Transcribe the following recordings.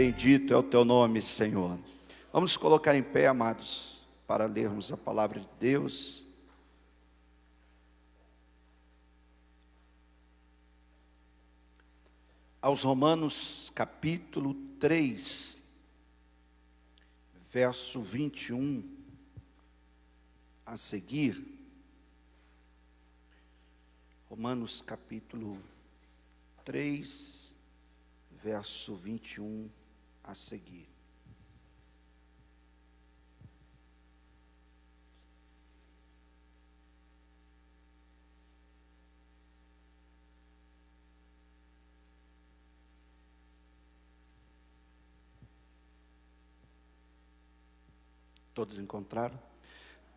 Bendito é o teu nome, Senhor. Vamos colocar em pé, amados, para lermos a palavra de Deus. Aos Romanos, capítulo 3, verso 21 a seguir. Romanos, capítulo 3, verso 21 a seguir. Todos encontraram?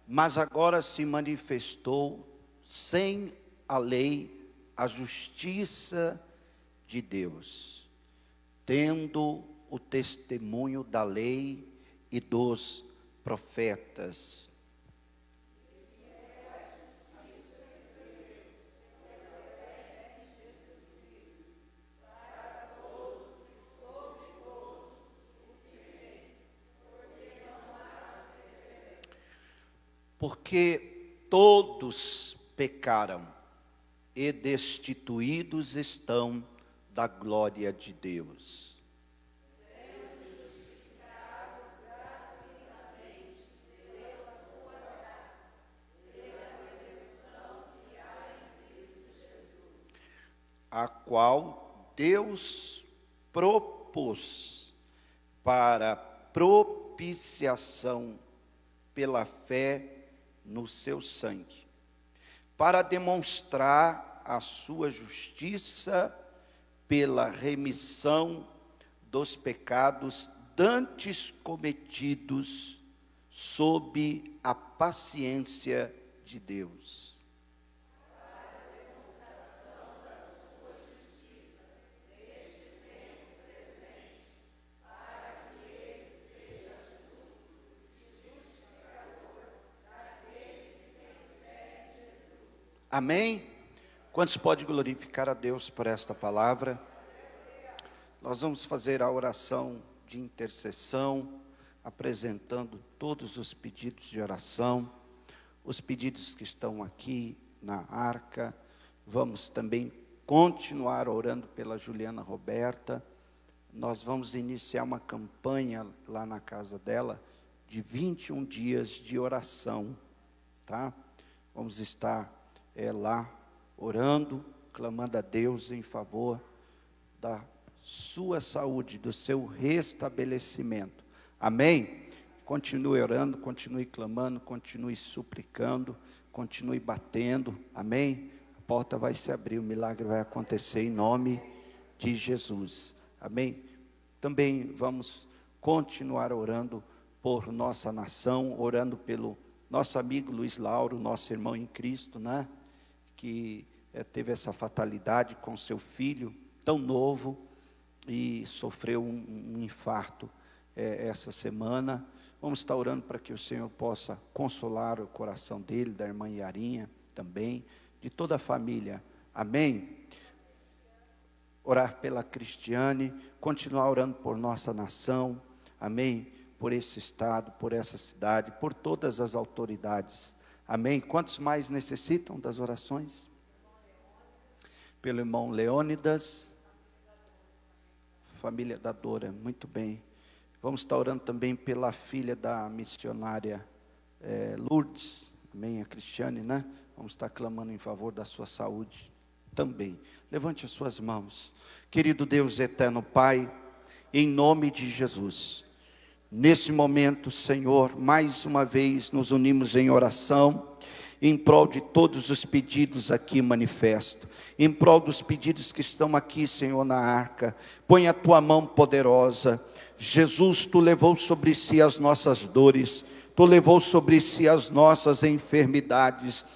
Mas agora se manifestou sem a lei a justiça de Deus, tendo o testemunho da lei e dos profetas. Porque todos pecaram e destituídos estão da glória de Deus. Sendo justificados gratuitamente pela sua graça, pela redenção que há em Cristo Jesus, A qual Deus propôs para propiciação pela fé no seu sangue, para demonstrar a sua justiça pela remissão dos pecados dantes cometidos sob a paciência de Deus. Amém? Quantos podem glorificar a Deus por esta palavra? Nós vamos fazer a oração de intercessão, apresentando todos os pedidos de oração, os pedidos que estão aqui na arca. Vamos também continuar orando pela Juliana Roberta. Nós vamos iniciar uma campanha lá na casa dela, de 21 dias de oração, tá? Vamos estar lá orando, clamando a Deus em favor da sua saúde, do seu restabelecimento. Amém? Continue orando, continue clamando, continue suplicando, continue batendo. Amém? A porta vai se abrir, o milagre vai acontecer em nome de Jesus. Amém? Também vamos continuar orando por nossa nação, orando pelo nosso amigo Luiz Lauro, nosso irmão em Cristo, né? Que teve essa fatalidade com seu filho, tão novo, e sofreu um infarto essa semana. Vamos estar orando para que o Senhor possa consolar o coração dele, da irmã Yarinha também, de toda a família. Amém? Orar pela Cristiane, continuar orando por nossa nação. Amém? Por esse estado, por essa cidade, por todas as autoridades. Amém? Quantos mais necessitam das orações? Pelo irmão Leônidas, família da Dora, muito bem. Vamos estar orando também pela filha da missionária Lourdes, amém, a Cristiane, né? Vamos estar clamando em favor da sua saúde também. Levante as suas mãos. Querido Deus eterno Pai, em nome de Jesus, nesse momento, Senhor, mais uma vez nos unimos em oração, em prol de todos os pedidos aqui manifesto, em prol dos pedidos que estão aqui, Senhor, na arca. Põe a tua mão poderosa. Jesus, tu levou sobre si as nossas dores, tu levou sobre si as nossas enfermidades,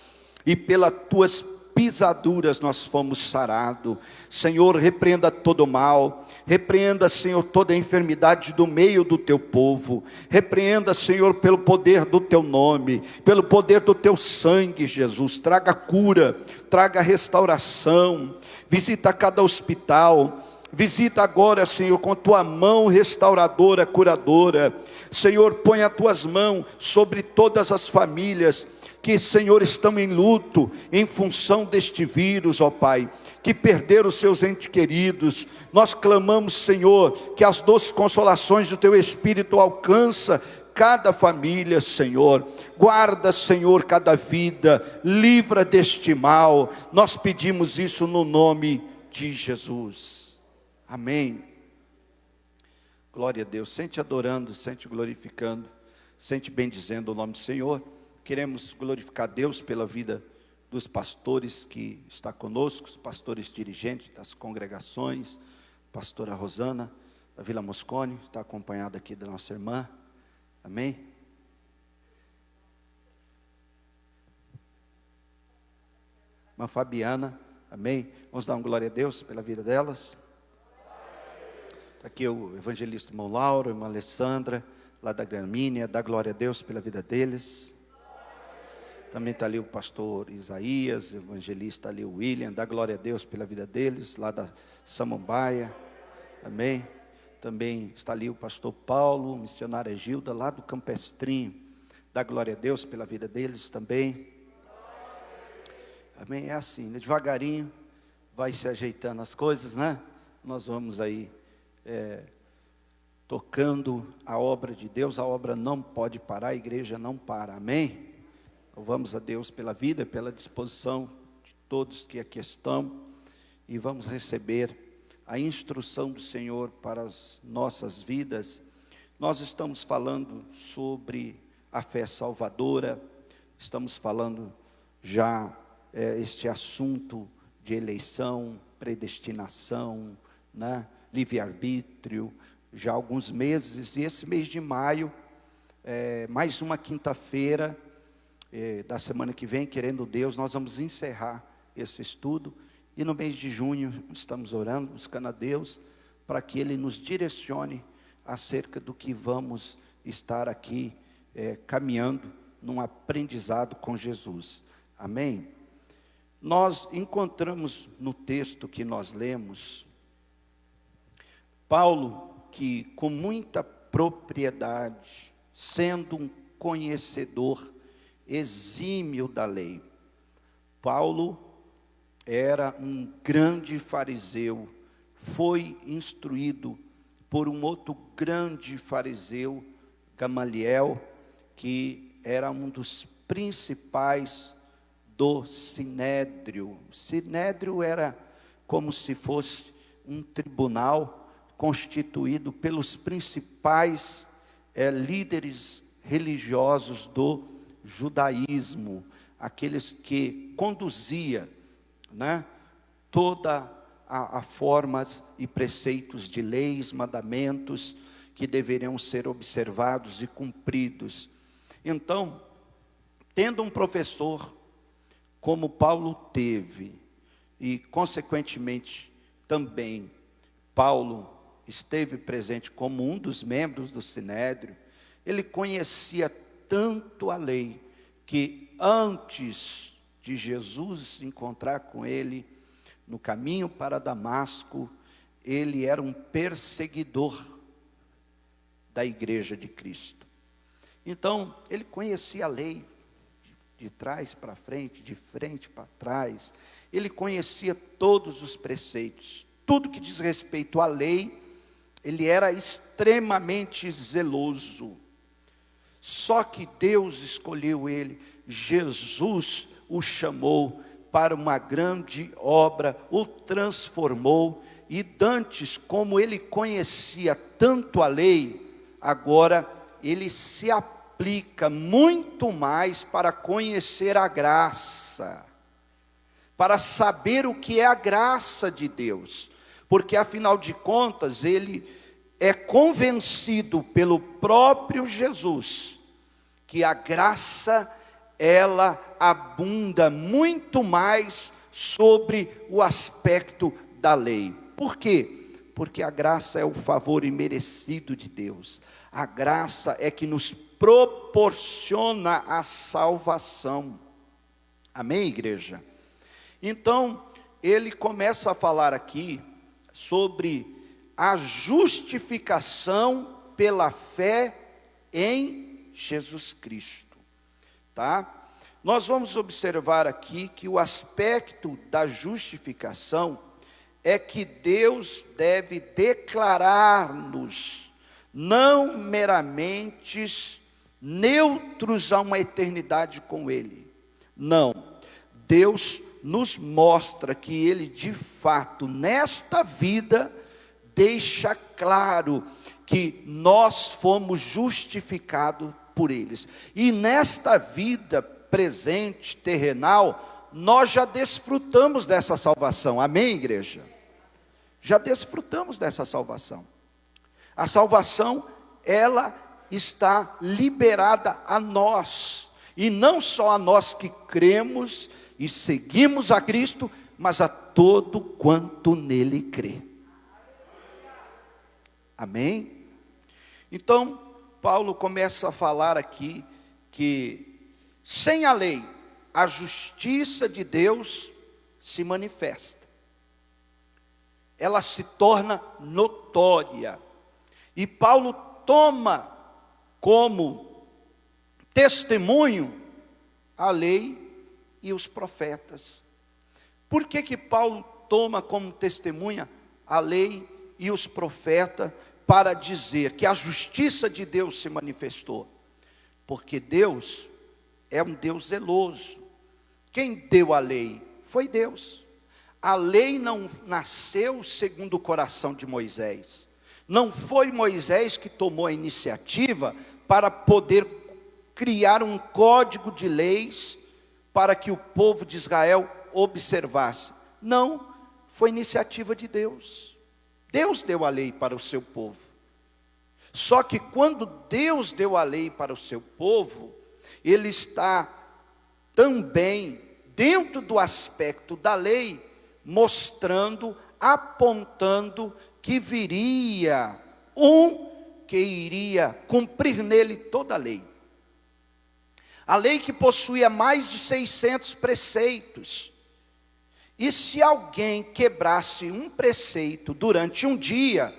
e pelas tuas pisaduras nós fomos sarados. Senhor, repreenda todo o mal. Repreenda, Senhor, toda a enfermidade do meio do teu povo. Repreenda, Senhor, pelo poder do teu nome, pelo poder do teu sangue, Jesus. Traga cura, traga restauração. Visita cada hospital, Visita agora, Senhor, com tua mão restauradora, curadora. Senhor, põe as tuas mãos sobre todas as famílias que, Senhor, estão em luto em função deste vírus, ó Pai, que perderam os seus entes queridos. Nós clamamos, Senhor, que as doces consolações do teu Espírito alcança cada família, Senhor. Guarda, Senhor, cada vida, livra deste mal. Nós pedimos isso no nome de Jesus. Amém. Glória a Deus. Sente adorando, sente glorificando, sente bendizendo o nome do Senhor. Queremos glorificar Deus pela vida dos pastores que está conosco, os pastores dirigentes das congregações. Pastora Rosana, da Vila Moscone, está acompanhada aqui da nossa irmã. Amém. Irmã Fabiana, amém. Vamos dar uma glória a Deus pela vida delas. Está aqui o evangelista irmão Lauro, irmã Alessandra, lá da Gramínea, dá glória a Deus pela vida deles. Também está ali o pastor Isaías, evangelista ali o William, dá glória a Deus pela vida deles, lá da Samambaia, amém. Também está ali o pastor Paulo, missionária Gilda, lá do Campestrinho, dá glória a Deus pela vida deles também. Amém, é assim, né? Devagarinho vai se ajeitando as coisas, né? Nós vamos aí tocando a obra de Deus. A obra não pode parar, a igreja não para, amém? Louvamos a Deus pela vida, pela disposição de todos que aqui estão, e vamos receber a instrução do Senhor para as nossas vidas. Nós estamos falando sobre a fé salvadora, estamos falando já este assunto de eleição, predestinação, né? Livre-arbítrio, já há alguns meses, e esse mês de maio, mais uma quinta-feira da semana que vem, querendo Deus, nós vamos encerrar esse estudo, e no mês de junho estamos orando, buscando a Deus, para que Ele nos direcione acerca do que vamos estar aqui caminhando num aprendizado com Jesus, amém? Nós encontramos no texto que nós lemos, Paulo, que com muita propriedade, sendo um conhecedor exímio da lei, Paulo era um grande fariseu, foi instruído por um outro grande fariseu, Gamaliel, que era um dos principais do Sinédrio. O Sinédrio era como se fosse um tribunal constituído pelos principais líderes religiosos do judaísmo, aqueles que conduzia, né, toda a formas e preceitos de leis, mandamentos que deveriam ser observados e cumpridos. Então, tendo um professor como Paulo teve, e consequentemente também Paulo esteve presente como um dos membros do Sinédrio, ele conhecia tanto a lei, que antes de Jesus encontrar com ele no caminho para Damasco, ele era um perseguidor da igreja de Cristo. Então, ele conhecia a lei de trás para frente, de frente para trás. Ele conhecia todos os preceitos, tudo que diz respeito à lei, ele era extremamente zeloso. Só que Deus escolheu ele, Jesus o chamou para uma grande obra, o transformou, e dantes, como ele conhecia tanto a lei, agora ele se aplica muito mais para conhecer a graça, para saber o que é a graça de Deus, porque afinal de contas ele é convencido pelo próprio Jesus que a graça ela abunda muito mais sobre o aspecto da lei. Por quê? Porque a graça é o favor imerecido de Deus. A graça é que nos proporciona a salvação. Amém, igreja? Então, ele começa a falar aqui sobre a justificação pela fé em Jesus Cristo, tá? Nós vamos observar aqui que o aspecto da justificação é que Deus deve declarar-nos não meramente neutros a uma eternidade com Ele. Não, Deus nos mostra que Ele de fato nesta vida deixa claro que nós fomos justificados por eles. E nesta vida presente, terrenal, nós já desfrutamos dessa salvação. Amém, igreja? Já desfrutamos dessa salvação. A salvação, ela está liberada a nós. E não só a nós que cremos e seguimos a Cristo, mas a todo quanto nele crê. Amém? Então, Paulo começa a falar aqui que sem a lei, a justiça de Deus se manifesta. Ela se torna notória. E Paulo toma como testemunho a lei e os profetas. Por que Paulo toma como testemunha a lei e os profetas para dizer que a justiça de Deus se manifestou? Porque Deus é um Deus zeloso. Quem deu a lei foi Deus. A lei não nasceu segundo o coração de Moisés. Não foi Moisés que tomou a iniciativa para poder criar um código de leis para que o povo de Israel observasse. Não, foi iniciativa de Deus. Deus deu a lei para o seu povo. Só que quando Deus deu a lei para o seu povo, Ele está também dentro do aspecto da lei, mostrando, apontando que viria um que iria cumprir nele toda a lei. A lei que possuía mais de 600 preceitos. E se alguém quebrasse um preceito durante um dia,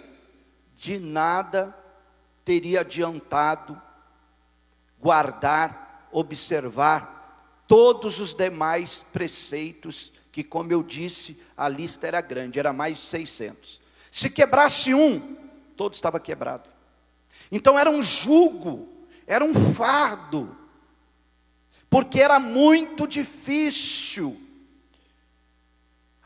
de nada teria adiantado guardar, observar todos os demais preceitos, que, como eu disse, a lista era grande, era mais de 600. Se quebrasse um, todo estava quebrado. Então era um jugo, era um fardo, porque era muito difícil.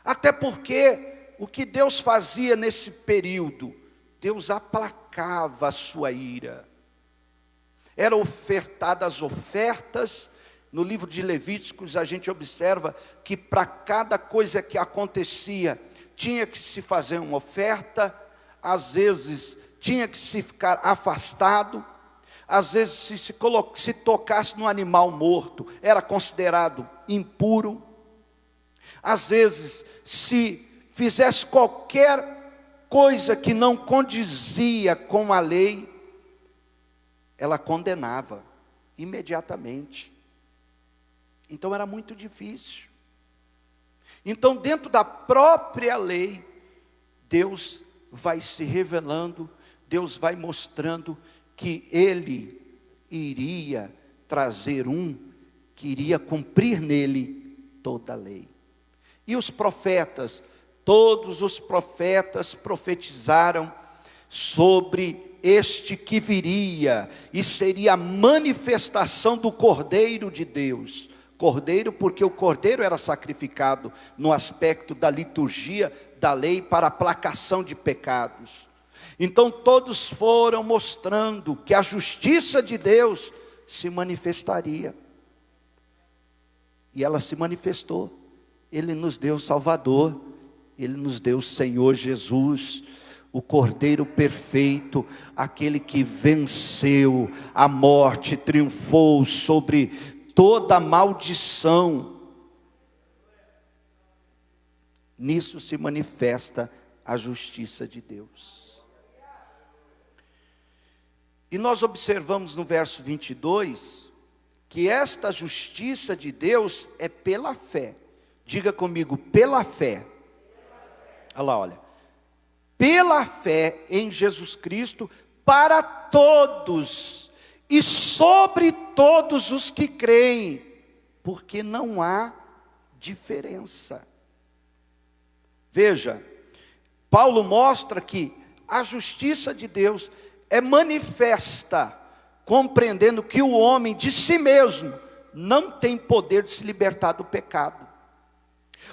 Até porque o que Deus fazia nesse período, Deus aplacava a sua ira. Eram ofertadas ofertas. No livro de Levíticos a gente observa que para cada coisa que acontecia, tinha que se fazer uma oferta. Às vezes tinha que se ficar afastado. Às vezes se tocasse no animal morto, era considerado impuro. Às vezes, se fizesse qualquer coisa que não condizia com a lei, ela condenava imediatamente. Então era muito difícil. Então, dentro da própria lei, Deus vai se revelando, Deus vai mostrando que Ele iria trazer um que iria cumprir nele toda a lei. E os profetas, todos os profetas profetizaram sobre este que viria, e seria a manifestação do Cordeiro de Deus. Cordeiro, porque o Cordeiro era sacrificado no aspecto da liturgia da lei para aplacação de pecados. Então todos foram mostrando que a justiça de Deus se manifestaria. E ela se manifestou. Ele nos deu o Salvador, Ele nos deu o Senhor Jesus, o Cordeiro perfeito, aquele que venceu a morte, triunfou sobre toda a maldição. Nisso se manifesta a justiça de Deus. E nós observamos no verso 22, que esta justiça de Deus é pela fé. Diga comigo, pela fé. Olha lá, olha. pela fé em Jesus Cristo, para todos e sobre todos os que creem, porque não há diferença. Veja, Paulo mostra que a justiça de Deus é manifesta, compreendendo que o homem de si mesmo não tem poder de se libertar do pecado.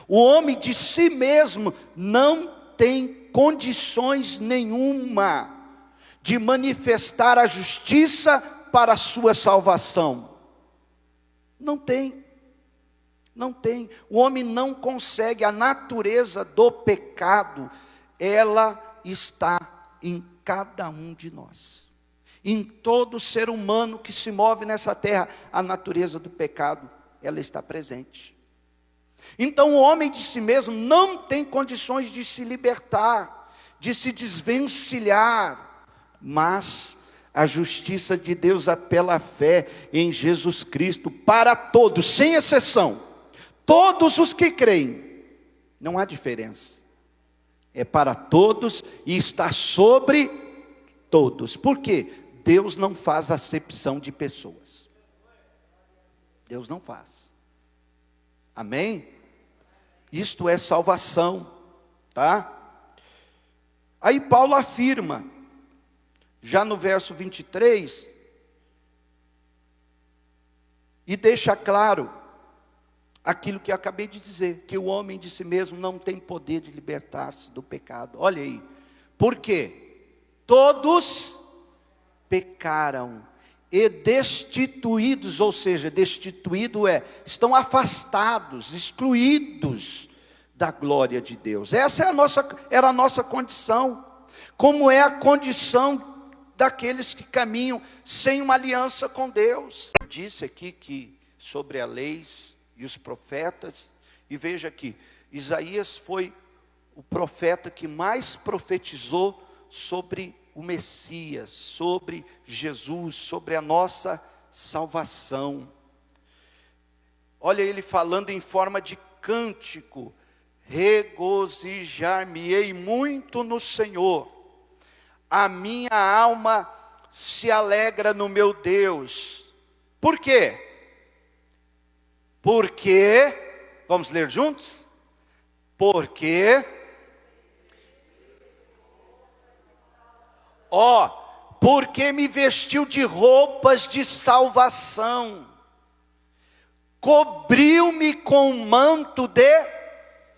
O homem de si mesmo não tem condições nenhuma de manifestar a justiça para a sua salvação. Não tem. Não tem. O homem não consegue. A natureza do pecado, ela está em cada um de nós. Em todo ser humano que se move nessa terra, a natureza do pecado, ela está presente. Então o homem de si mesmo não tem condições de se libertar, de se desvencilhar, mas a justiça de Deus é pela fé em Jesus Cristo, para todos, sem exceção, todos os que creem, não há diferença, é para todos e está sobre todos. Por quê? Deus não faz acepção de pessoas. Deus não faz. Amém? Isto é salvação, tá? Aí Paulo afirma, já no verso 23, e deixa claro aquilo que eu acabei de dizer, que o homem de si mesmo não tem poder de libertar-se do pecado. Olha aí, por quê? Todos pecaram e destituídos, ou seja, destituído estão afastados, excluídos da glória de Deus. Essa era a nossa condição, como é a condição daqueles que caminham sem uma aliança com Deus. Eu disse aqui que sobre a lei e os profetas, e veja aqui, Isaías foi o profeta que mais profetizou sobre o Messias, sobre Jesus, sobre a nossa salvação. Olha ele falando em forma de cântico: regozijar-me-ei muito no Senhor, a minha alma se alegra no meu Deus. Por quê? Porque, vamos ler juntos? Porque, porque me vestiu de roupas de salvação, cobriu-me com um manto de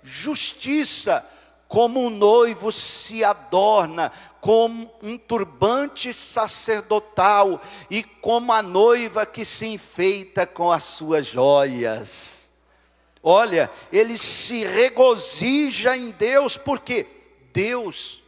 justiça, como um noivo se adorna com um turbante sacerdotal, e como a noiva que se enfeita com as suas joias. Olha, ele se regozija em Deus, porque Deus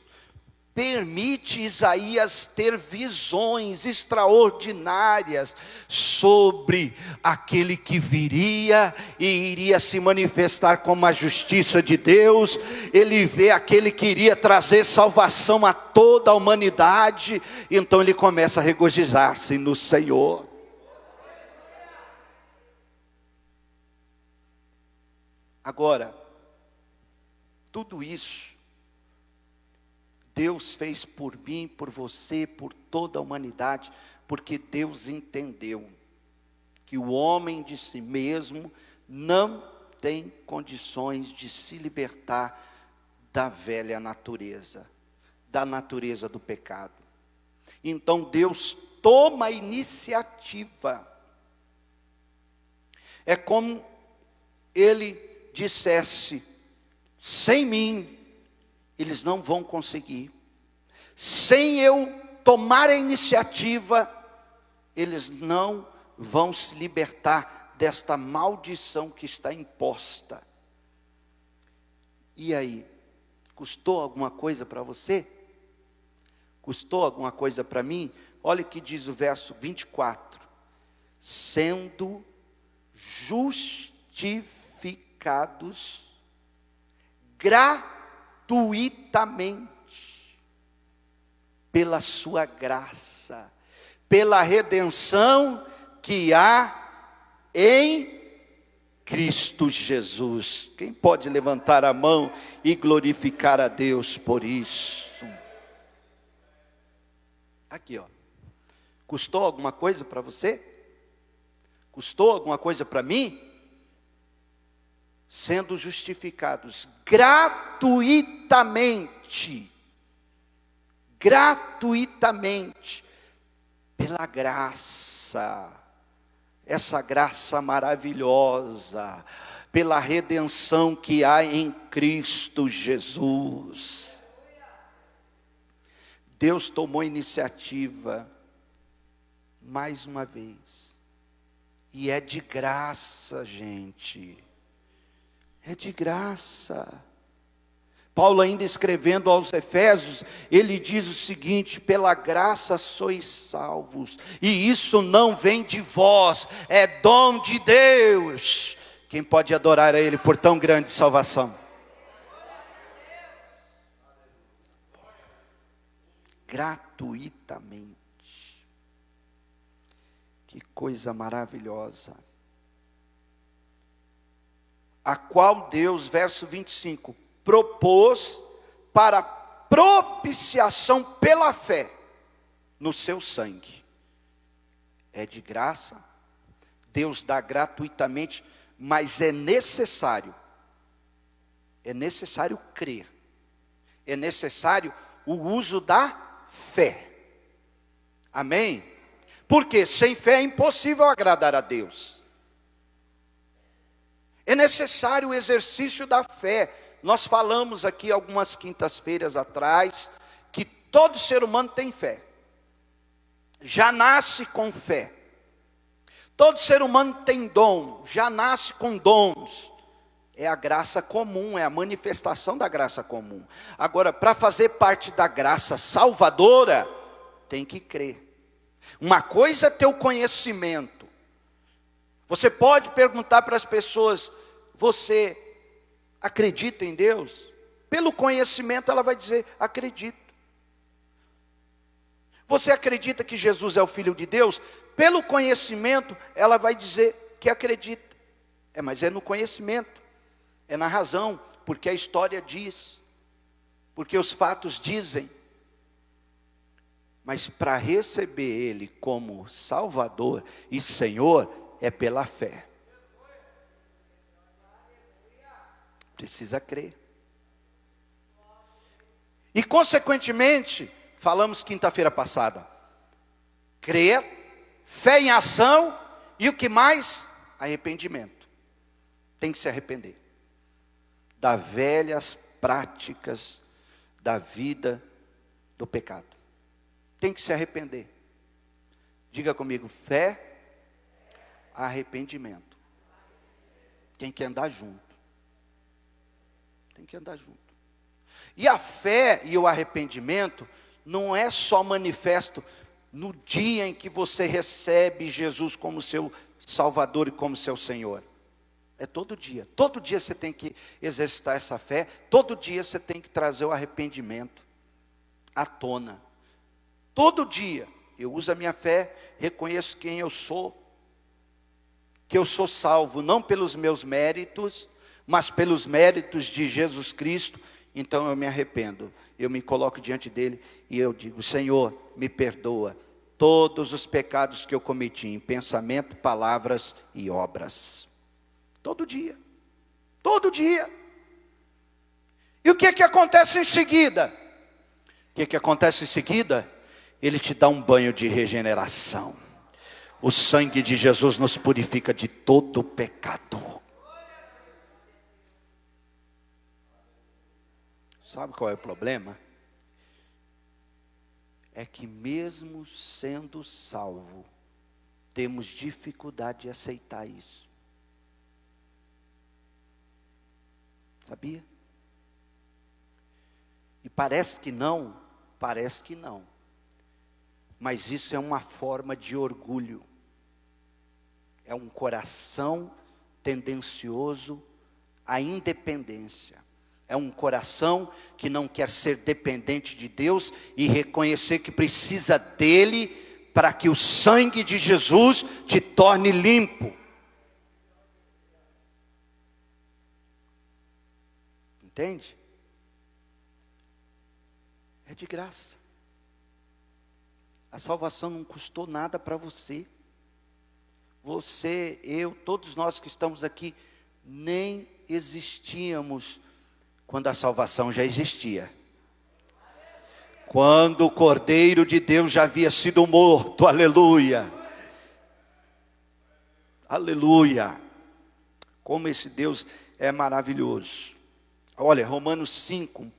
permite Isaías ter visões extraordinárias sobre aquele que viria e iria se manifestar como a justiça de Deus. Ele vê aquele que iria trazer salvação a toda a humanidade, então ele começa a regozijar-se no Senhor. Agora, tudo isso Deus fez por mim, por você, por toda a humanidade, porque Deus entendeu que o homem de si mesmo não tem condições de se libertar da velha natureza, da natureza do pecado. Então Deus toma a iniciativa. É como ele dissesse: sem mim eles não vão conseguir. Sem eu tomar a iniciativa, eles não vão se libertar desta maldição que está imposta. E aí, custou alguma coisa para você? Custou alguma coisa para mim? Olha o que diz o verso 24: sendo justificados gratuitamente pela sua graça, pela redenção que há em Cristo Jesus. Quem pode levantar a mão e glorificar a Deus por isso? Aqui, ó. Custou alguma coisa para você? Custou alguma coisa para mim? Sendo justificados gratuitamente, pela graça, essa graça maravilhosa, pela redenção que há em Cristo Jesus. Deus tomou iniciativa, mais uma vez, e é de graça, gente, é de graça. Paulo, ainda escrevendo aos Efésios, ele diz o seguinte: pela graça sois salvos, e isso não vem de vós, é dom de Deus. Quem pode adorar a Ele por tão grande salvação? Gratuitamente. Que coisa maravilhosa. A qual Deus, verso 25, propôs para propiciação pela fé no seu sangue. É de graça, Deus dá gratuitamente, mas é necessário crer, é necessário o uso da fé. Amém? Porque sem fé é impossível agradar a Deus. É necessário o exercício da fé. Nós falamos aqui algumas quintas-feiras atrás que todo ser humano tem fé. Já nasce com fé. Todo ser humano tem dom, já nasce com dons. É a graça comum, é a manifestação da graça comum. Agora, para fazer parte da graça salvadora, tem que crer. Uma coisa é ter o conhecimento. Você pode perguntar para as pessoas: você acredita em Deus? Pelo conhecimento ela vai dizer: acredito. Você acredita que Jesus é o Filho de Deus? Pelo conhecimento ela vai dizer que acredita. Mas é no conhecimento, é na razão, porque a história diz, porque os fatos dizem. Mas para receber Ele como Salvador e Senhor, é pela fé. Precisa crer. E consequentemente, falamos quinta-feira passada, crer, fé em ação, e o que mais? Arrependimento. Tem que se arrepender das velhas práticas da vida do pecado. Tem que se arrepender. Diga comigo: fé, arrependimento. Tem que andar junto. Tem que andar junto. E a fé e o arrependimento não é só manifesto no dia em que você recebe Jesus como seu Salvador e como seu Senhor. É todo dia. Todo dia você tem que exercitar essa fé. Todo dia você tem que trazer o arrependimento à tona. Todo dia eu uso a minha fé, reconheço quem eu sou, que eu sou salvo não pelos meus méritos, mas pelos méritos de Jesus Cristo. Então eu me arrependo, eu me coloco diante dele e eu digo: Senhor, me perdoa todos os pecados que eu cometi em pensamento, palavras e obras. Todo dia, todo dia. E o que acontece em seguida? O que acontece em seguida? Ele te dá um banho de regeneração. O sangue de Jesus nos purifica de todo pecado. Sabe qual é o problema? É que mesmo sendo salvo, temos dificuldade de aceitar isso. Sabia? E parece que não. Mas isso é uma forma de orgulho. É um coração tendencioso à independência. É um coração que não quer ser dependente de Deus e reconhecer que precisa dele para que o sangue de Jesus te torne limpo. Entende? É de graça. A salvação não custou nada para você. Você, eu, todos nós que estamos aqui, nem existíamos quando a salvação já existia. Quando o Cordeiro de Deus já havia sido morto, aleluia. Aleluia. Como esse Deus é maravilhoso. Olha, Romanos 5,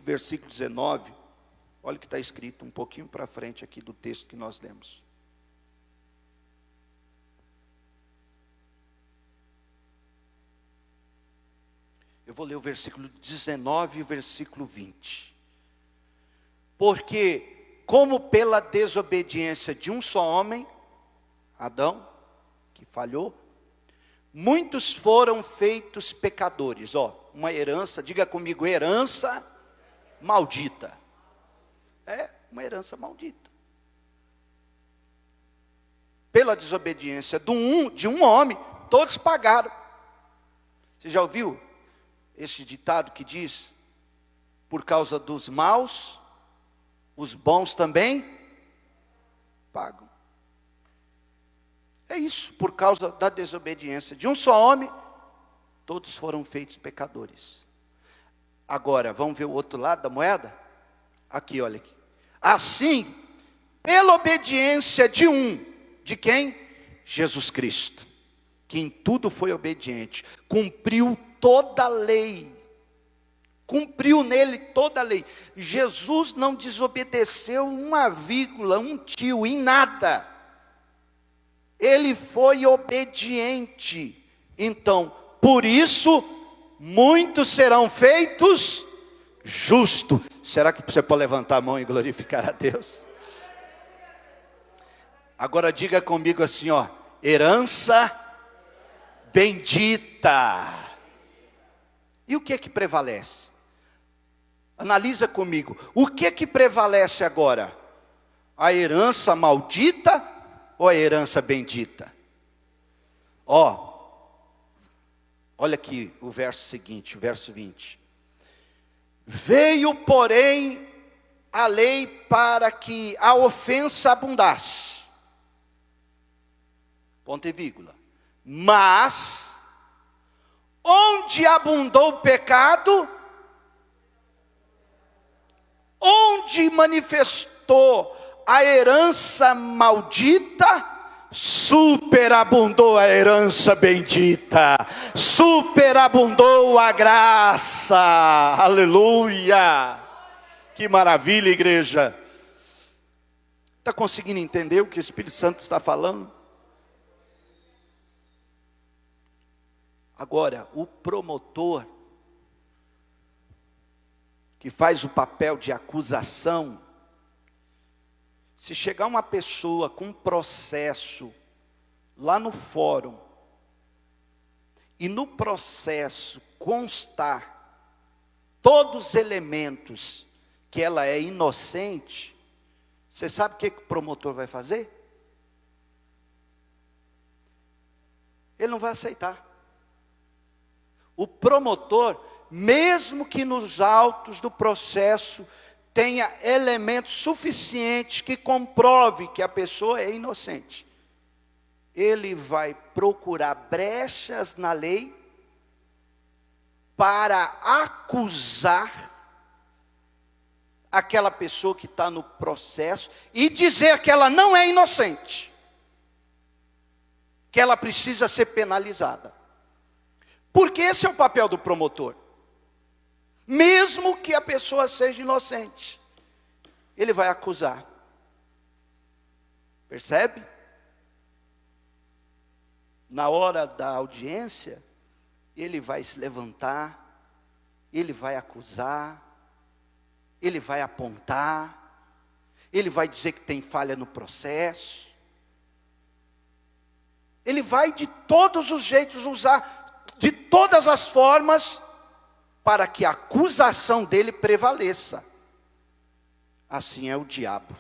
versículo 19. Olha o que está escrito um pouquinho para frente aqui do texto que nós lemos. Eu vou ler o versículo 19 e o versículo 20. Porque, como pela desobediência de um só homem, Adão, que falhou, muitos foram feitos pecadores. Uma herança, diga comigo, herança maldita. É uma herança maldita. Pela desobediência de um homem, todos pagaram. Você já ouviu esse ditado que diz: por causa dos maus, os bons também pagam. É isso, por causa da desobediência de um só homem, todos foram feitos pecadores. Agora, vamos ver o outro lado da moeda? Aqui, olha aqui. Assim, pela obediência de quem? Jesus Cristo, que em tudo foi obediente, cumpriu toda a lei, cumpriu nele toda a lei. Jesus não desobedeceu uma vírgula, um tio, em nada. Ele foi obediente. Então, por isso, muitos serão feitos justos. Será que você pode levantar a mão e glorificar a Deus? Agora diga comigo assim, herança bendita. E o que é que prevalece? Analisa comigo. O que é que prevalece agora? A herança maldita ou a herança bendita? Olha aqui o verso seguinte, o verso 20. Veio, porém, a lei para que a ofensa abundasse. Ponto e vírgula. Mas, onde abundou o pecado, onde manifestou a herança maldita, superabundou a herança bendita, superabundou a graça. Aleluia! Que maravilha, igreja. Está conseguindo entender o que o Espírito Santo está falando? Agora, o promotor, que faz o papel de acusação, se chegar uma pessoa com um processo lá no fórum, e no processo constar todos os elementos que ela é inocente, você sabe o que o promotor vai fazer? Ele não vai aceitar. O promotor, mesmo que nos autos do processo tenha elementos suficientes que comprove que a pessoa é inocente, ele vai procurar brechas na lei para acusar aquela pessoa que está no processo e dizer que ela não é inocente, que ela precisa ser penalizada. Porque esse é o papel do promotor. Mesmo que a pessoa seja inocente, ele vai acusar. Percebe? Na hora da audiência, ele vai se levantar, ele vai acusar, ele vai apontar, ele vai dizer que tem falha no processo. Ele vai de todos os jeitos usar, de todas as formas, para que a acusação dele prevaleça. Assim é o diabo.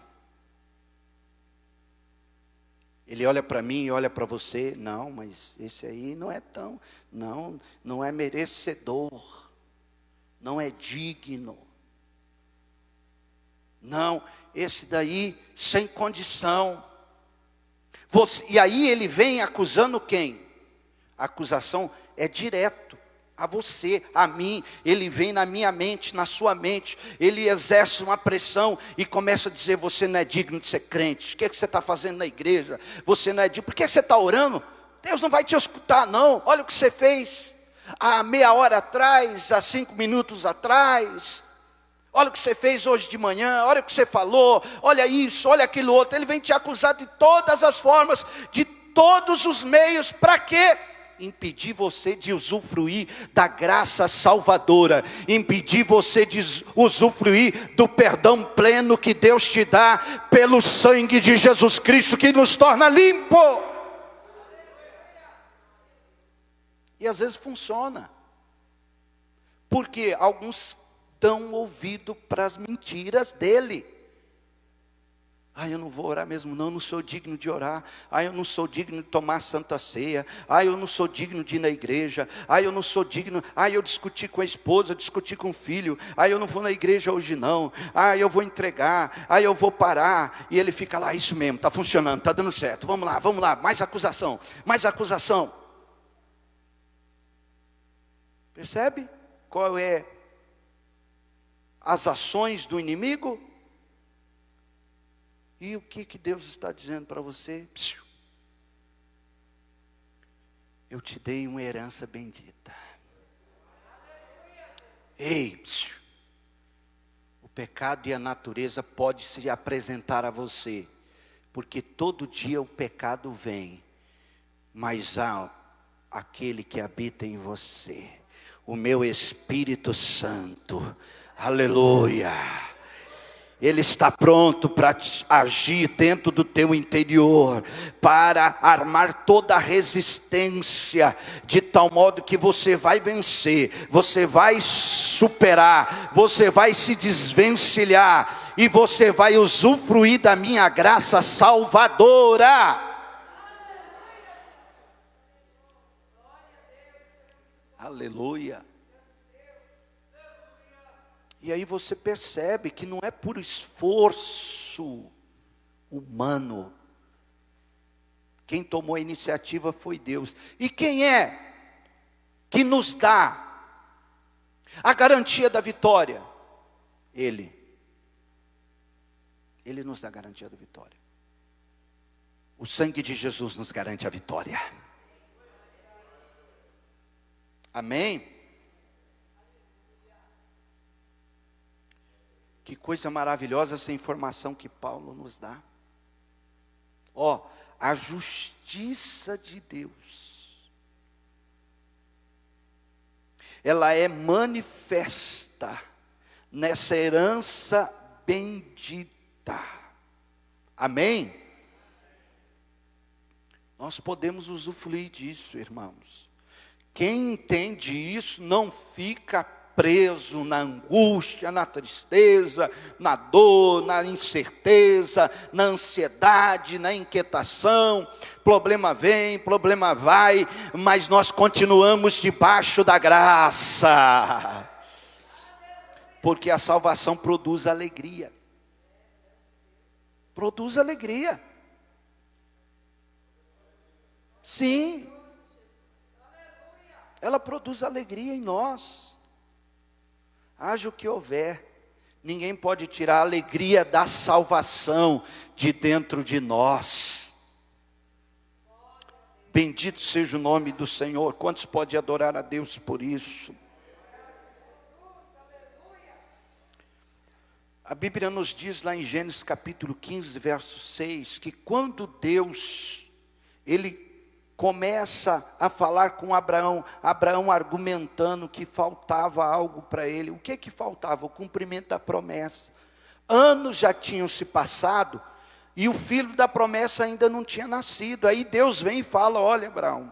Ele olha para mim e olha para você, não, mas esse aí não é tão, não é merecedor, não é digno. Não, esse daí sem condição. E aí ele vem acusando quem? A acusação é direto a você, a mim. Ele vem na minha mente, na sua mente. Ele exerce uma pressão e começa a dizer: você não é digno de ser crente. O que você está fazendo na igreja? Você não é digno. Por que você está orando? Deus não vai te escutar não. Olha o que você fez há meia hora atrás, há 5 minutos atrás. Olha o que você fez hoje de manhã, olha o que você falou, olha isso, olha aquilo outro. Ele vem te acusar de todas as formas, de todos os meios. Para quê? Impedir você de usufruir da graça salvadora, impedir você de usufruir do perdão pleno que Deus te dá pelo sangue de Jesus Cristo, que nos torna limpo. E às vezes funciona, porque alguns dão ouvido para as mentiras dele. Eu não vou orar mesmo não, não sou digno de orar. Eu não sou digno de tomar santa ceia. Eu não sou digno de ir na igreja. Eu não sou digno. Eu discuti com a esposa, discuti com o filho. Eu não vou na igreja hoje não. Eu vou entregar. Eu vou parar. E ele fica lá: isso mesmo, está funcionando, está dando certo. Vamos lá, mais acusação, mais acusação. Percebe qual é as ações do inimigo? E o que Deus está dizendo para você? Eu te dei uma herança bendita. Ei, o pecado e a natureza pode se apresentar a você, porque todo dia o pecado vem, mas há aquele que habita em você, o meu Espírito Santo. Aleluia. Ele está pronto para agir dentro do teu interior, para armar toda a resistência, de tal modo que você vai vencer, você vai superar, você vai se desvencilhar, e você vai usufruir da minha graça salvadora. Aleluia. E aí você percebe que não é por esforço humano. Quem tomou a iniciativa foi Deus. E quem é que nos dá a garantia da vitória? Ele. Ele nos dá a garantia da vitória. O sangue de Jesus nos garante a vitória. Amém? Que coisa maravilhosa essa informação que Paulo nos dá. A justiça de Deus, ela é manifesta nessa herança bendita. Amém? Nós podemos usufruir disso, irmãos. Quem entende isso não fica preso na angústia, na tristeza, na dor, na incerteza, na ansiedade, na inquietação. Problema vem, problema vai, mas nós continuamos debaixo da graça, porque a salvação produz alegria. Produz alegria. Sim, ela produz alegria em nós. Haja o que houver, ninguém pode tirar a alegria da salvação de dentro de nós. Bendito seja o nome do Senhor. Quantos podem adorar a Deus por isso? A Bíblia nos diz lá em Gênesis capítulo 15, verso 6, que quando Deus, Ele começa a falar com Abraão, Abraão argumentando que faltava algo para ele. O que faltava? O cumprimento da promessa. Anos já tinham se passado, e o filho da promessa ainda não tinha nascido. Aí Deus vem e fala: olha, Abraão,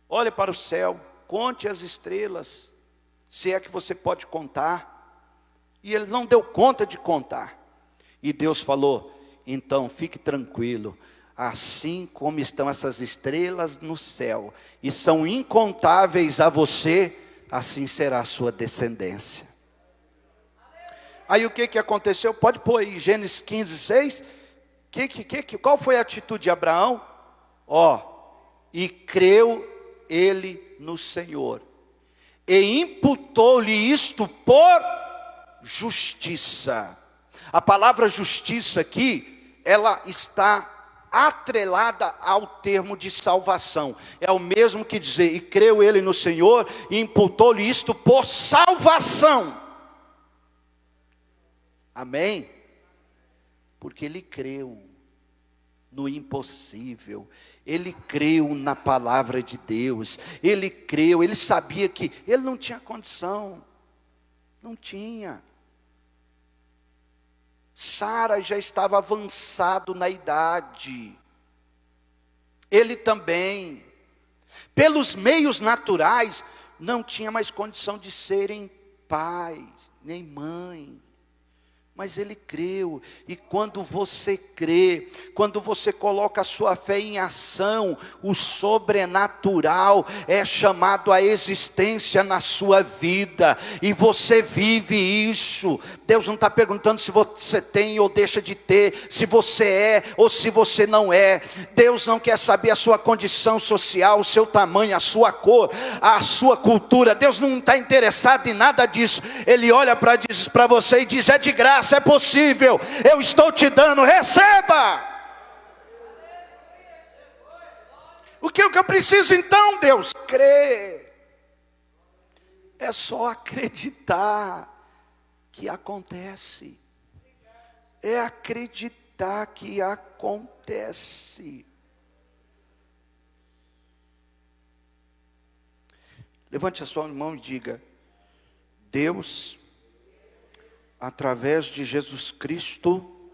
olha para o céu, conte as estrelas, se é que você pode contar. E ele não deu conta de contar. E Deus falou: então fique tranquilo, assim como estão essas estrelas no céu, e são incontáveis a você, assim será a sua descendência. Aí o que aconteceu? Pode pôr aí Gênesis 15, 6. Qual foi a atitude de Abraão? E creu ele no Senhor, e imputou-lhe isto por justiça. A palavra justiça aqui, ela está atrelada ao termo de salvação. É o mesmo que dizer, e creu ele no Senhor, e imputou-lhe isto por salvação. Amém? Porque ele creu no impossível, ele creu na palavra de Deus, ele creu, ele sabia que ele não tinha condição, não tinha. Sara já estava avançado na idade, ele também, pelos meios naturais, não tinha mais condição de serem pai, nem mãe. Mas ele creu, e quando você crê, quando você coloca a sua fé em ação, o sobrenatural é chamado à existência na sua vida, e você vive isso. Deus não está perguntando se você tem ou deixa de ter, se você é ou se você não é. Deus não quer saber a sua condição social, o seu tamanho, a sua cor, a sua cultura. Deus não está interessado em nada disso. Ele olha para você e diz, é de graça, é possível, eu estou te dando, receba. O que eu preciso então, Deus? Crer. É só acreditar que acontece. É acreditar que acontece. Levante a sua mão e diga, Deus, através de Jesus Cristo,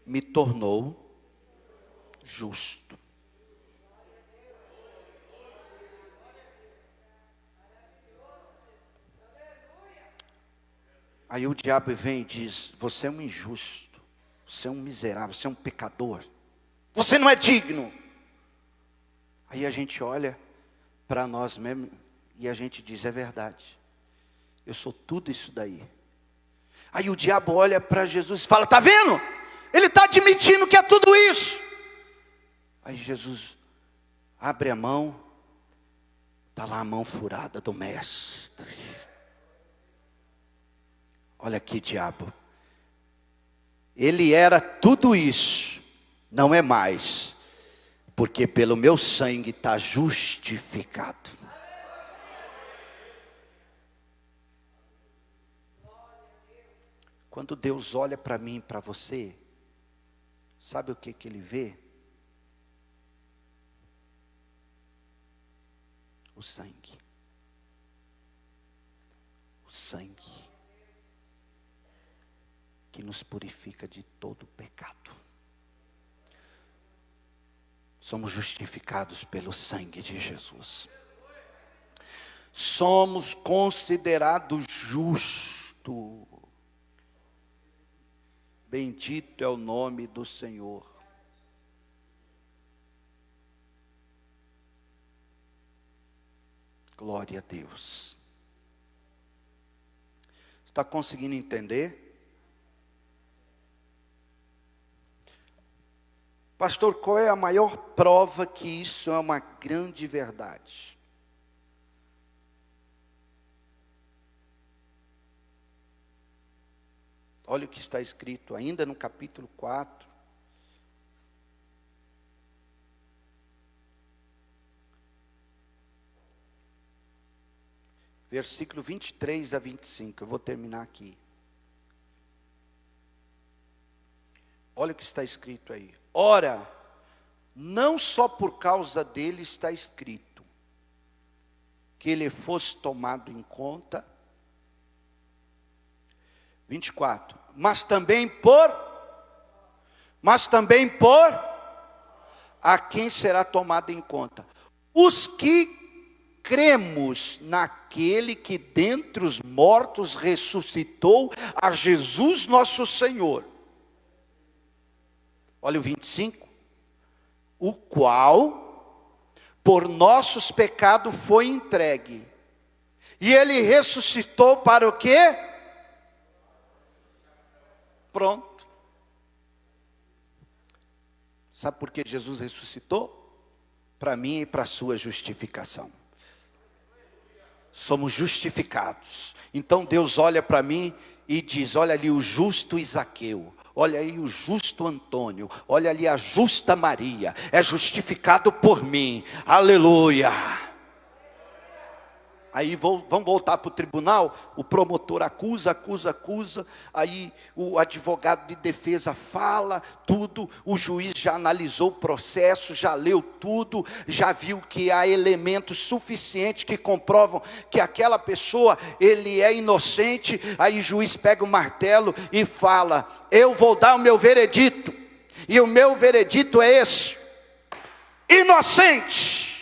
me tornou justo. Aí o diabo vem e diz, você é um injusto, você é um miserável, você é um pecador, você não é digno. Aí a gente olha para nós mesmos e a gente diz, é verdade. Eu sou tudo isso daí. Aí o diabo olha para Jesus e fala, está vendo? Ele está admitindo que é tudo isso. Aí Jesus abre a mão, está lá a mão furada do mestre. Olha aqui, diabo. Ele era tudo isso, não é mais, porque pelo meu sangue está justificado. Quando Deus olha para mim e para você, sabe o que ele vê? O sangue. O sangue que nos purifica de todo pecado. Somos justificados pelo sangue de Jesus. Somos considerados justos. Bendito é o nome do Senhor. Glória a Deus. Está conseguindo entender? Pastor, qual é a maior prova que isso é uma grande verdade? Olha o que está escrito ainda no capítulo 4. Versículo 23 a 25. Eu vou terminar aqui. Olha o que está escrito aí. Ora, não só por causa dele está escrito que ele fosse tomado em conta. 24. Mas também por a quem será tomado em conta? Os que cremos naquele que dentre os mortos ressuscitou a Jesus nosso Senhor. Olha o 25. O qual por nossos pecados foi entregue. E ele ressuscitou para o quê? Pronto. Sabe por que Jesus ressuscitou? Para mim e para a sua justificação. Somos justificados. Então Deus olha para mim e diz: olha ali o justo Isaqueu, olha aí o justo Antônio, olha ali a justa Maria, é justificado por mim, aleluia. Aí vamos voltar para o tribunal, o promotor acusa, aí o advogado de defesa fala tudo, o juiz já analisou o processo, já leu tudo, já viu que há elementos suficientes que comprovam que aquela pessoa, ele é inocente. Aí o juiz pega o martelo e fala: eu vou dar o meu veredito, e o meu veredito é esse: inocente.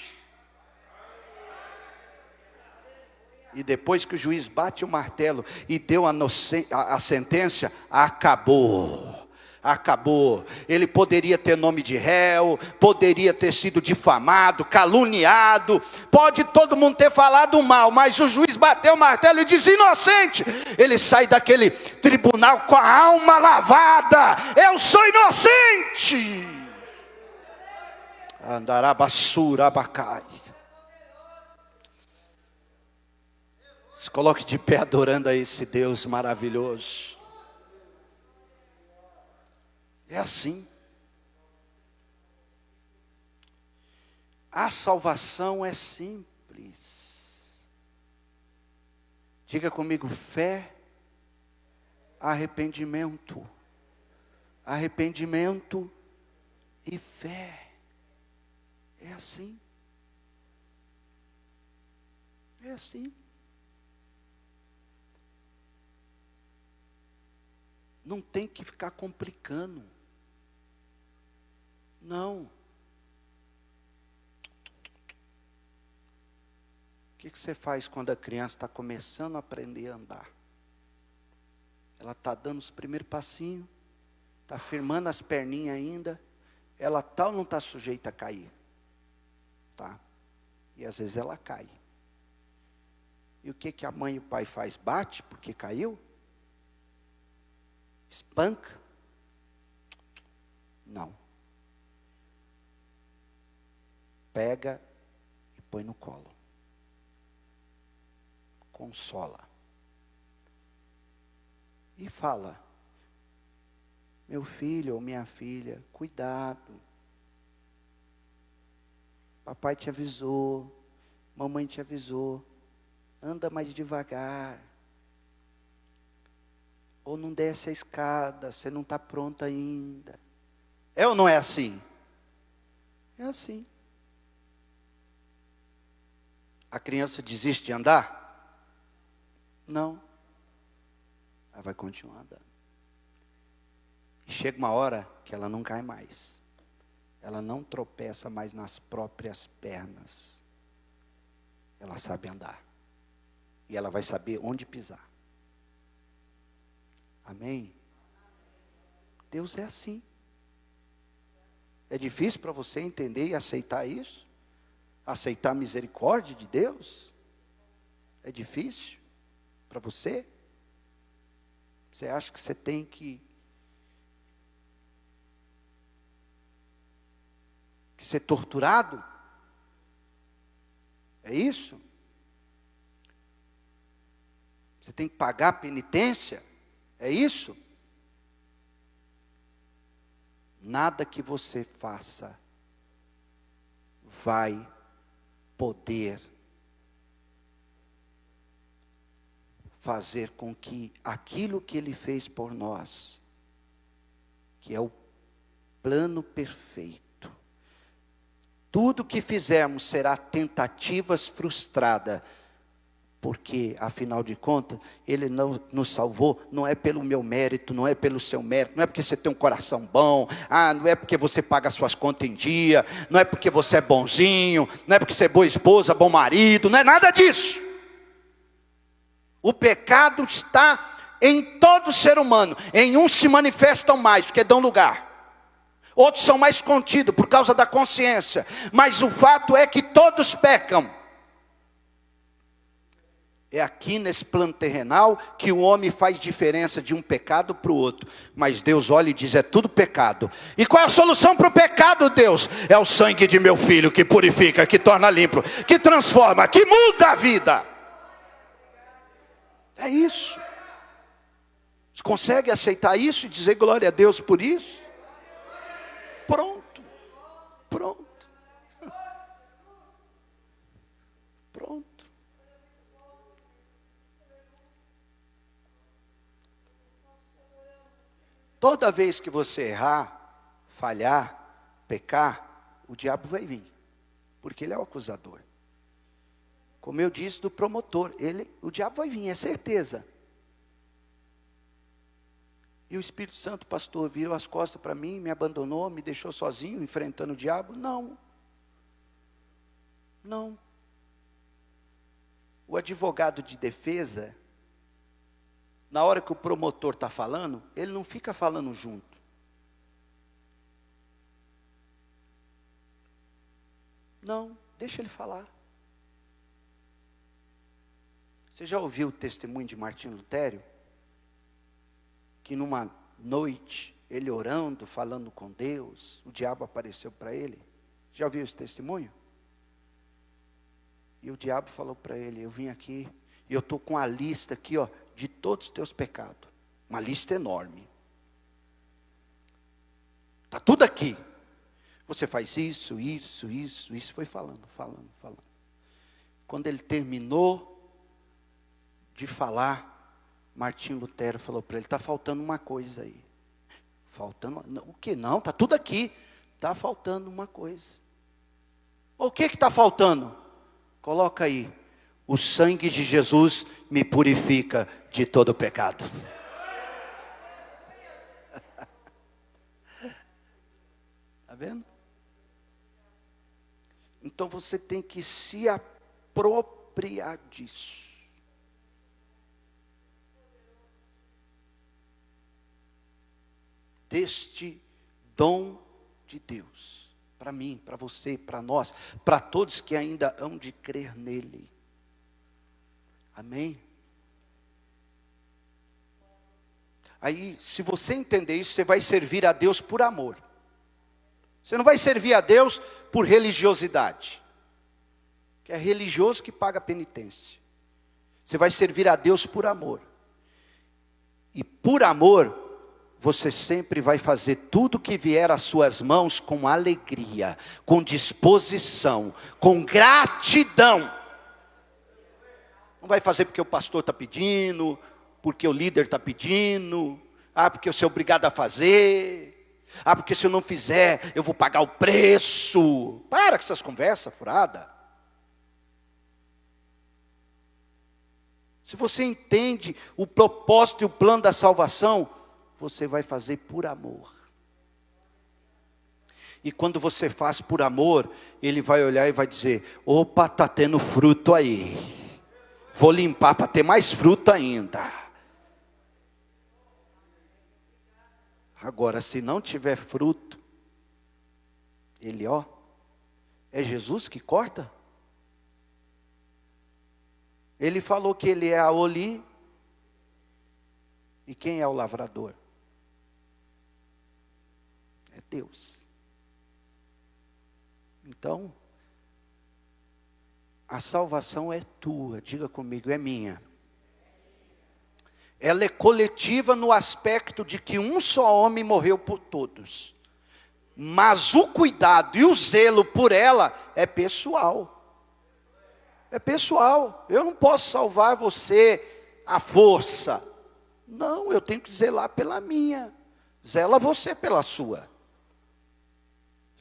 E depois que o juiz bate o martelo e deu a sentença, acabou. Ele poderia ter nome de réu, poderia ter sido difamado, caluniado, pode todo mundo ter falado mal, mas o juiz bateu o martelo e diz: inocente. Ele sai daquele tribunal com a alma lavada: eu sou inocente. Andará basura abacai. Se coloque de pé adorando a esse Deus maravilhoso. É assim. A salvação é simples. Diga comigo: fé, arrependimento. Arrependimento e fé. É assim. É assim. Não tem que ficar complicando. Não. O que você faz quando a criança está começando a aprender a andar? Ela está dando os primeiros passinhos, está firmando as perninhas ainda, ela está ou não está sujeita a cair? Tá. E às vezes ela cai. E o que a mãe e o pai faz? Bate porque caiu? Espanca? Não. Pega e põe no colo. Consola. E fala: meu filho ou minha filha, cuidado. Papai te avisou, mamãe te avisou, anda mais devagar. Ou não desce a escada, você não está pronto ainda. É ou não é assim? É assim. A criança desiste de andar? Não. Ela vai continuar andando. E chega uma hora que ela não cai mais. Ela não tropeça mais nas próprias pernas. Ela sabe andar. E ela vai saber onde pisar. Amém? Deus é assim. É difícil para você entender e aceitar isso? Aceitar a misericórdia de Deus? É difícil para você? Você acha que você tem que ser torturado? É isso? Você tem que pagar a penitência? É isso? Nada que você faça vai poder fazer com que aquilo que Ele fez por nós, que é o plano perfeito, tudo que fizermos será tentativas frustradas, porque, afinal de contas, Ele não nos salvou, não é pelo meu mérito, não é pelo seu mérito, não é porque você tem um coração bom, não é porque você paga as suas contas em dia, não é porque você é bonzinho, não é porque você é boa esposa, bom marido, não é nada disso. O pecado está em todo ser humano, em uns se manifestam mais, porque dão lugar, outros são mais contidos por causa da consciência, mas o fato é que todos pecam. É aqui nesse plano terrenal que o homem faz diferença de um pecado para o outro. Mas Deus olha e diz, é tudo pecado. E qual é a solução para o pecado, Deus? É o sangue de meu filho que purifica, que torna limpo, que transforma, que muda a vida. É isso. Você consegue aceitar isso e dizer glória a Deus por isso? Pronto. Pronto. Pronto. Toda vez que você errar, falhar, pecar, o diabo vai vir. Porque ele é o acusador. Como eu disse do promotor, o diabo vai vir, é certeza. E o Espírito Santo, pastor, virou as costas para mim, me abandonou, me deixou sozinho, enfrentando o diabo? Não. Não. O advogado de defesa, na hora que o promotor está falando, ele não fica falando junto. Não, deixa ele falar. Você já ouviu o testemunho de Martinho Lutero? Que numa noite, ele orando, falando com Deus, o diabo apareceu para ele. Já ouviu esse testemunho? E o diabo falou para ele, eu vim aqui, e eu estou com a lista aqui, ó, de todos os teus pecados. Uma lista enorme. Está tudo aqui. Você faz isso. Foi falando. Quando ele terminou de falar, Martinho Lutero falou para ele, está faltando uma coisa aí. Faltando, não, o que não? Está tudo aqui. Está faltando uma coisa. O que está faltando? Coloca aí. O sangue de Jesus me purifica de todo pecado. Está vendo? Então você tem que se apropriar disso. Deste dom de Deus. Para mim, para você, para nós, para todos que ainda hão de crer nele. Amém? Aí, se você entender isso, você vai servir a Deus por amor. Você não vai servir a Deus por religiosidade. Que é religioso que paga penitência. Você vai servir a Deus por amor. E por amor, você sempre vai fazer tudo que vier às suas mãos com alegria, com disposição, com gratidão. Não vai fazer porque o pastor está pedindo, porque o líder está pedindo, porque eu sou obrigado a fazer, porque se eu não fizer, eu vou pagar o preço. Para com essas conversas furadas. Se você entende o propósito e o plano da salvação, você vai fazer por amor. E quando você faz por amor, ele vai olhar e vai dizer, opa, está tendo fruto aí. Vou limpar para ter mais fruto ainda. Agora, se não tiver fruto, ele, é Jesus que corta? Ele falou que ele é a Oli. E quem é o lavrador? É Deus. Então, a salvação é tua, diga comigo, é minha. Ela é coletiva no aspecto de que um só homem morreu por todos. Mas o cuidado e o zelo por ela é pessoal. É pessoal. Eu não posso salvar você à força. Não, eu tenho que zelar pela minha. Zela você pela sua.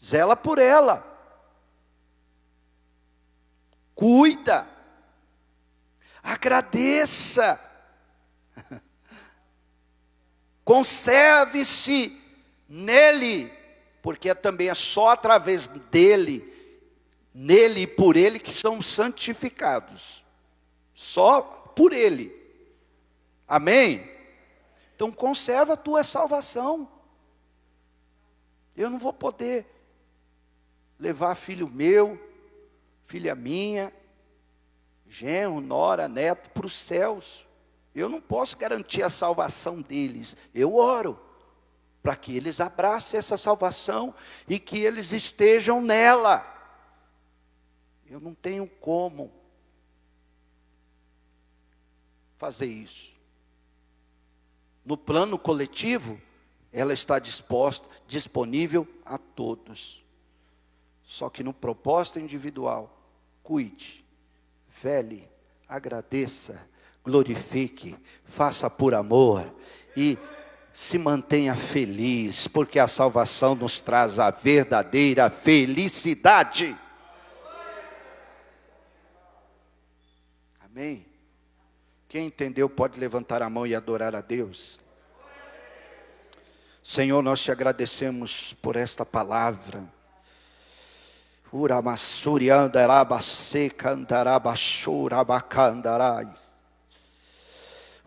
Zela por ela. Cuida. Agradeça. Conserve-se nele, porque também é só através dele, nele e por ele que somos santificados. Só por ele. Amém? Então conserva a tua salvação. Eu não vou poder levar filho meu, filha minha, genro, nora, neto, para os céus. Eu não posso garantir a salvação deles. Eu oro para que eles abracem essa salvação e que eles estejam nela. Eu não tenho como fazer isso. No plano coletivo, ela está disponível a todos. Só que no propósito individual, cuide, vele, agradeça, glorifique, faça por amor e se mantenha feliz, porque a salvação nos traz a verdadeira felicidade. Amém? Quem entendeu pode levantar a mão e adorar a Deus. Senhor, nós te agradecemos por esta palavra.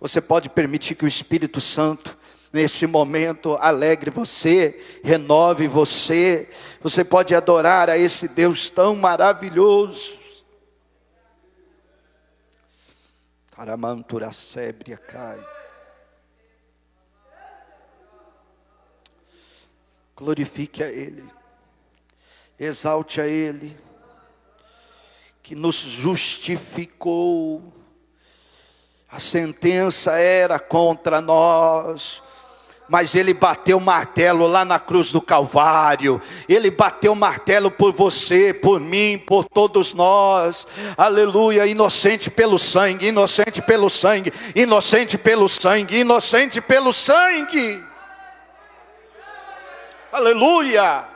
Você pode permitir que o Espírito Santo, nesse momento, alegre você, renove você. Você pode adorar a esse Deus tão maravilhoso. Aramantura sébria cai. Glorifique a Ele. Exalte a Ele, que nos justificou. A sentença era contra nós, mas Ele bateu o martelo lá na cruz do Calvário. Ele bateu o martelo por você, por mim, por todos nós. Aleluia, inocente pelo sangue, inocente pelo sangue, inocente pelo sangue, inocente pelo sangue. Aleluia.